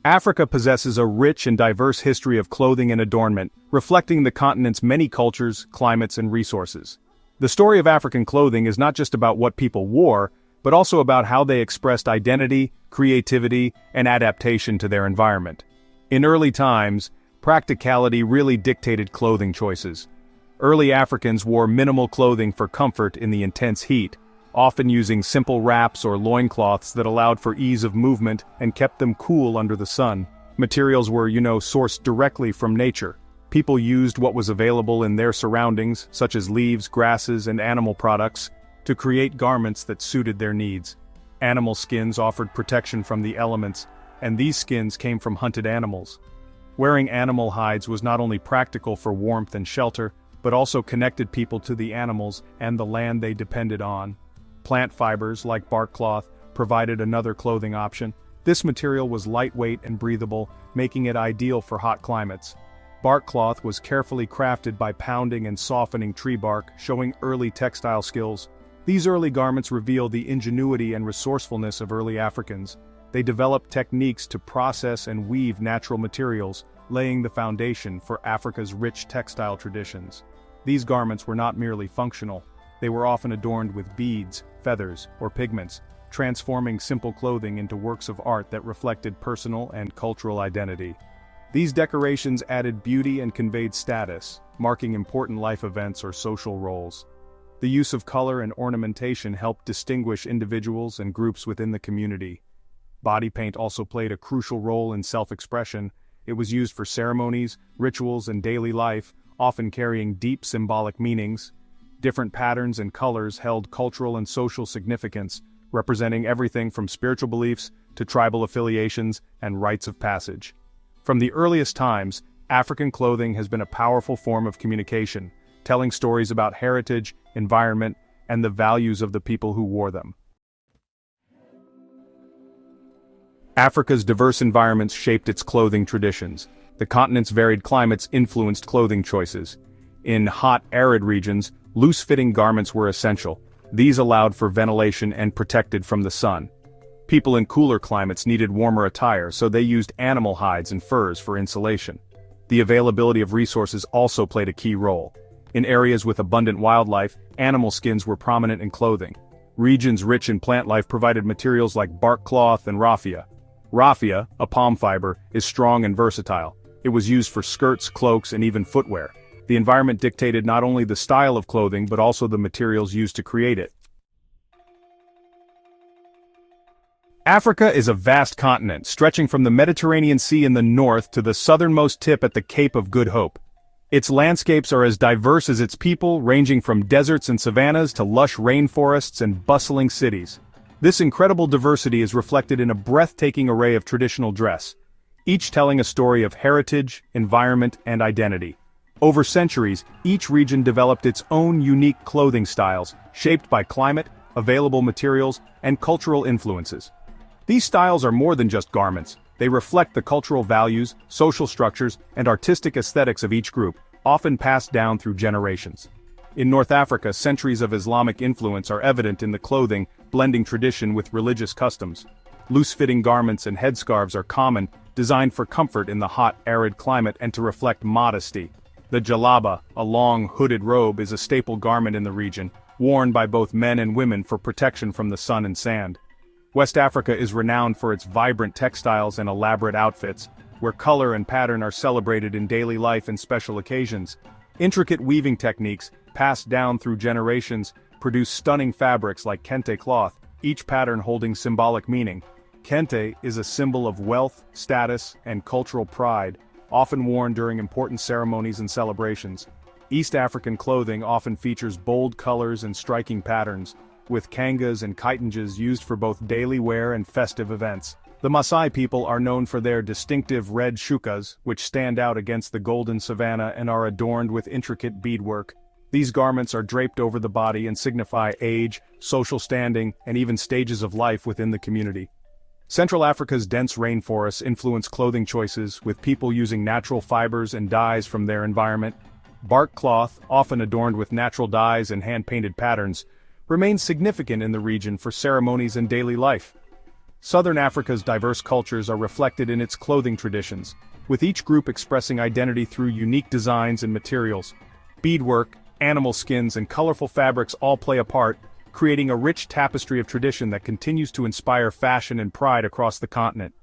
Africa possesses a rich and diverse history of clothing and adornment, reflecting the continent's many cultures, climates, and resources. The story of African clothing is not just about what people wore, but also about how they expressed identity, creativity, and adaptation to their environment. In early times, practicality really dictated clothing choices. Early Africans wore minimal clothing for comfort in the intense heat, often using simple wraps or loincloths that allowed for ease of movement and kept them cool under the sun. Materials were, sourced directly from nature. People used what was available in their surroundings, such as leaves, grasses, and animal products, to create garments that suited their needs. Animal skins offered protection from the elements, and these skins came from hunted animals. Wearing animal hides was not only practical for warmth and shelter, but also connected people to the animals and the land they depended on. Plant fibers, like bark cloth, provided another clothing option. This material was lightweight and breathable, making it ideal for hot climates. Bark cloth was carefully crafted by pounding and softening tree bark, showing early textile skills. These early garments reveal the ingenuity and resourcefulness of early Africans. They developed techniques to process and weave natural materials, laying the foundation for Africa's rich textile traditions. These garments were not merely functional. They were often adorned with beads, feathers, or pigments, transforming simple clothing into works of art that reflected personal and cultural identity. These decorations added beauty and conveyed status, marking important life events or social roles. The use of color and ornamentation helped distinguish individuals and groups within the community. Body paint also played a crucial role in self-expression. It was used for ceremonies, rituals, and daily life, often carrying deep symbolic meanings. Different patterns and colors held cultural and social significance, representing everything from spiritual beliefs to tribal affiliations and rites of passage. From the earliest times, African clothing has been a powerful form of communication, telling stories about heritage, environment, and the values of the people who wore them. Africa's diverse environments shaped its clothing traditions. The continent's varied climates influenced clothing choices. In hot, arid regions, loose-fitting garments were essential. These allowed for ventilation and protected from the sun. People in cooler climates needed warmer attire, so they used animal hides and furs for insulation. The availability of resources also played a key role. In areas with abundant wildlife, animal skins were prominent in clothing. Regions rich in plant life provided materials like bark cloth and raffia. Raffia, a palm fiber, is strong and versatile. It was used for skirts, cloaks, and even footwear. The environment dictated not only the style of clothing but also the materials used to create it. Africa is a vast continent, stretching from the Mediterranean Sea in the north to the southernmost tip at the Cape of Good Hope. Its landscapes are as diverse as its people, ranging from deserts and savannas to lush rainforests and bustling cities. This incredible diversity is reflected in a breathtaking array of traditional dress, each telling a story of heritage, environment, and identity. Over centuries, each region developed its own unique clothing styles, shaped by climate, available materials, and cultural influences. These styles are more than just garments. They reflect the cultural values, social structures, and artistic aesthetics of each group, often passed down through generations. In North Africa, centuries of Islamic influence are evident in the clothing, blending tradition with religious customs. Loose-fitting garments and headscarves are common, designed for comfort in the hot, arid climate and to reflect modesty. The jalaba, a long, hooded robe, is a staple garment in the region, worn by both men and women for protection from the sun and sand. West Africa is renowned for its vibrant textiles and elaborate outfits, where color and pattern are celebrated in daily life and special occasions. Intricate weaving techniques, passed down through generations, produce stunning fabrics like kente cloth, each pattern holding symbolic meaning. Kente is a symbol of wealth, status, and cultural pride, often worn during important ceremonies and celebrations. East African clothing often features bold colors and striking patterns, with kangas and chitanjas used for both daily wear and festive events. The Maasai people are known for their distinctive red shukas, which stand out against the golden savanna and are adorned with intricate beadwork. These garments are draped over the body and signify age, social standing, and even stages of life within the community. Central Africa's dense rainforests influence clothing choices, with people using natural fibers and dyes from their environment. Bark cloth, often adorned with natural dyes and hand-painted patterns, remains significant in the region for ceremonies and daily life. Southern Africa's diverse cultures are reflected in its clothing traditions, with each group expressing identity through unique designs and materials. Beadwork, animal skins, and colorful fabrics all play a part, creating a rich tapestry of tradition that continues to inspire fashion and pride across the continent.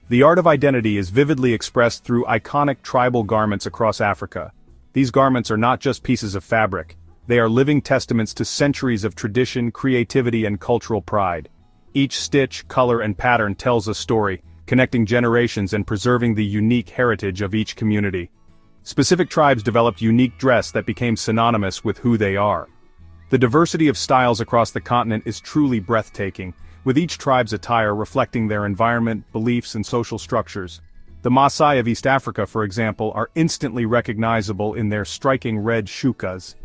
The art of identity is vividly expressed through iconic tribal garments across Africa. These garments are not just pieces of fabric. They are living testaments to centuries of tradition, creativity, and cultural pride. Each stitch, color, and pattern tells a story, connecting generations and preserving the unique heritage of each community. Specific tribes developed unique dress that became synonymous with who they are. The diversity of styles across the continent is truly breathtaking, with each tribe's attire reflecting their environment, beliefs, and social structures. The Maasai of East Africa, for example, are instantly recognizable in their striking red shukas.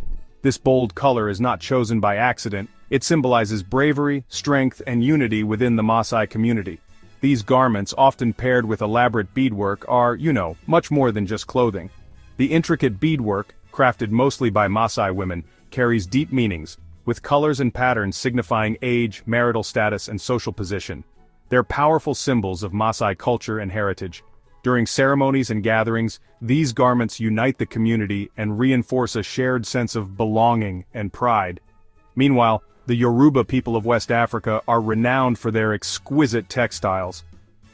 This bold color is not chosen by accident. It symbolizes bravery, strength, and unity within the Maasai community. These garments, often paired with elaborate beadwork, are, much more than just clothing. The intricate beadwork, crafted mostly by Maasai women, carries deep meanings, with colors and patterns signifying age, marital status, and social position. They're powerful symbols of Maasai culture and heritage. During ceremonies and gatherings, these garments unite the community and reinforce a shared sense of belonging and pride. Meanwhile, the Yoruba people of West Africa are renowned for their exquisite textiles.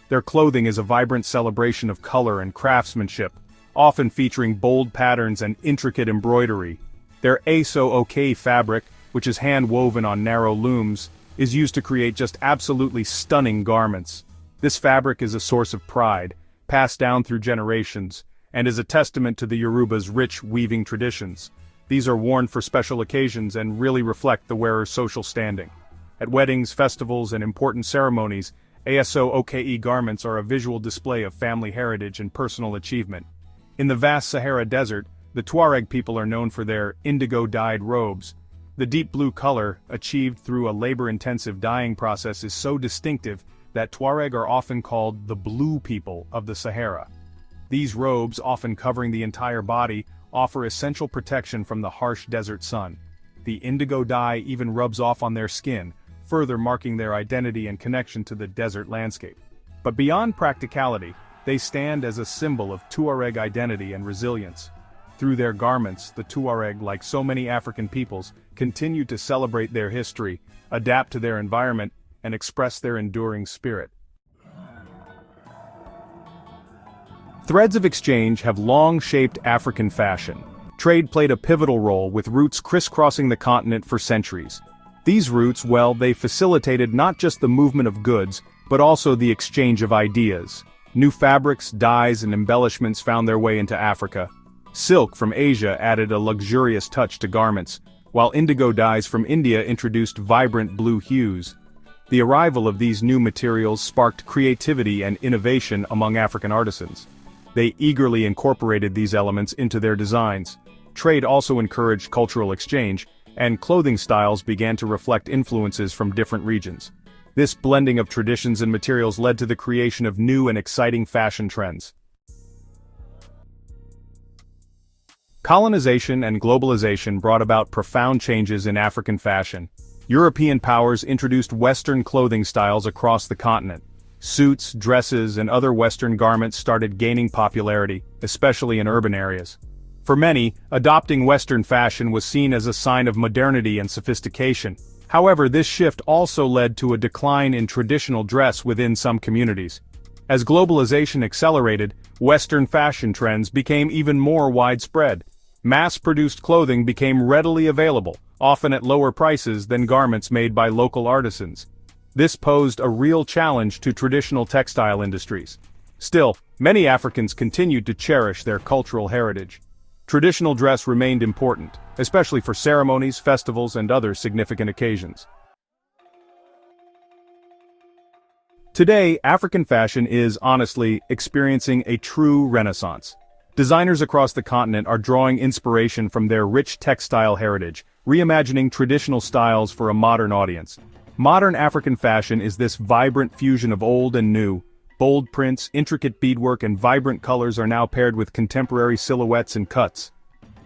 Their clothing is a vibrant celebration of color and craftsmanship, often featuring bold patterns and intricate embroidery. Their Aso-Oke fabric, which is hand-woven on narrow looms, is used to create just absolutely stunning garments. This fabric is a source of pride, passed down through generations, and is a testament to the Yoruba's rich weaving traditions. These are worn for special occasions and really reflect the wearer's social standing. At weddings, festivals, and important ceremonies, Aso-Oke garments are a visual display of family heritage and personal achievement. In the vast Sahara Desert, the Tuareg people are known for their indigo-dyed robes. The deep blue color, achieved through a labor-intensive dyeing process, is so distinctive that Tuareg are often called the blue people of the Sahara. These robes, often covering the entire body, offer essential protection from the harsh desert sun. The indigo dye even rubs off on their skin, further marking their identity and connection to the desert landscape. But beyond practicality, they stand as a symbol of Tuareg identity and resilience. Through their garments, the Tuareg, like so many African peoples, continue to celebrate their history, adapt to their environment, and express their enduring spirit. Threads of exchange have long shaped African fashion. Trade played a pivotal role, with routes crisscrossing the continent for centuries. These routes, they facilitated not just the movement of goods, but also the exchange of ideas. New fabrics, dyes, and embellishments found their way into Africa. Silk from Asia added a luxurious touch to garments, while indigo dyes from India introduced vibrant blue hues. The arrival of these new materials sparked creativity and innovation among African artisans. They eagerly incorporated these elements into their designs. Trade also encouraged cultural exchange, and clothing styles began to reflect influences from different regions. This blending of traditions and materials led to the creation of new and exciting fashion trends. Colonization and globalization brought about profound changes in African fashion. European powers introduced Western clothing styles across the continent. Suits, dresses, and other Western garments started gaining popularity, especially in urban areas. For many, adopting Western fashion was seen as a sign of modernity and sophistication. However, this shift also led to a decline in traditional dress within some communities. As globalization accelerated, Western fashion trends became even more widespread. Mass-produced clothing became readily available, often at lower prices than garments made by local artisans. This posed a real challenge to traditional textile industries. Still, many Africans continued to cherish their cultural heritage. Traditional dress remained important, especially for ceremonies, festivals, and other significant occasions. Today, African fashion is, honestly, experiencing a true renaissance. Designers across the continent are drawing inspiration from their rich textile heritage, reimagining traditional styles for a modern audience. Modern African fashion is this vibrant fusion of old and new. Bold prints, intricate beadwork, and vibrant colors are now paired with contemporary silhouettes and cuts.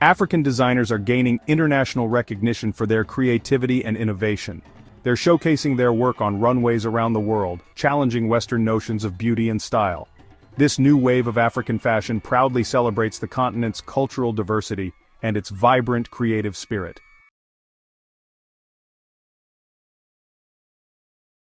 African designers are gaining international recognition for their creativity and innovation. They're showcasing their work on runways around the world, challenging Western notions of beauty and style. This new wave of African fashion proudly celebrates the continent's cultural diversity and its vibrant creative spirit.